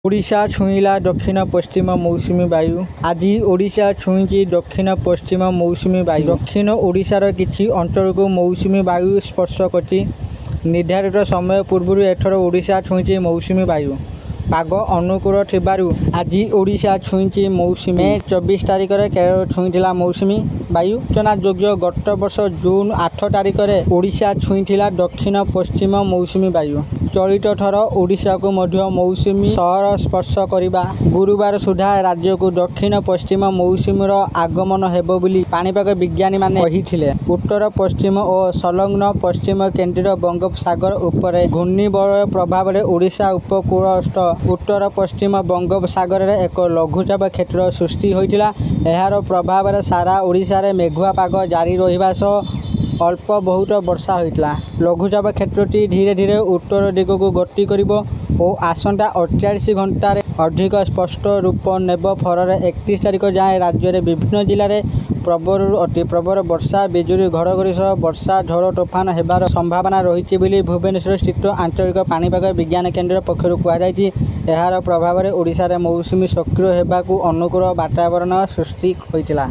ओडिशा छुईला दक्षिण पश्चिम मौसुमी वायु। आज ओडिशा छुईची दक्षिण पश्चिम मौसुमी वायु। दक्षिण ओडिशार किछि अंचल को मौसुमी वायु स्पर्श करछि। निर्धारित समय पूर्व एथर ओडिशा छुईची मौसुमी वायु। पाग अनुकूल थिबारु आज ओडिशा छुईची मौसुमी। मे 24 तारिख रे केरल छुईथिला मौसुमी वायु। सूचना योग्य गत वर्ष जून 8 तारिख रे ओडिशा छुईथिला दक्षिण पश्चिम मौसुमी वायु। चलित थर ओडिशा को मध्य मौसुमी सहर स्पर्श करिबा। गुरुवार सुधा राज्य को दक्षिण पश्चिम मौसुमीर आगमन हेबो बोली पाणीपाग विज्ञानी माने कहिथिले। उत्तर पश्चिम और संलग्न पश्चिम केंद्रीय बंगोपसागर उपरे घूर्णिबलय प्रभाव रे ओडिशा उपकूलस्थ उत्तर पश्चिम बंगोपसागर रे एक लघुचाप क्षेत्र सृष्टि होइतिला। एहार प्रभाव रे सारा ओडिशा रे मेघुआ पाग जारी रहिबा सह अल्प बहुत वर्षा होइतिला। लघुचाप क्षेत्रटी धीरे धीरे उत्तर दिग को गति करिबो और आसंता 48 घंटा रे अधिक स्पष्ट रूप नेब। फल 31 तारिख जाए राज्य रे विभिन्न जिले में प्रबल अति प्रबल वर्षा बिजुली घड़घड़ी सह वर्षा झड़ तोफान हेबार संभावना रही बोली भुवनेश्वर स्थित आंचलिक पाणीपाग विज्ञान केन्द्र पक्षर कहुई। एहार प्रभाव में ओडिशा रे मौसुमी सक्रिय हेबाकु अनुकूल वातावरण सृष्टि होइतिला।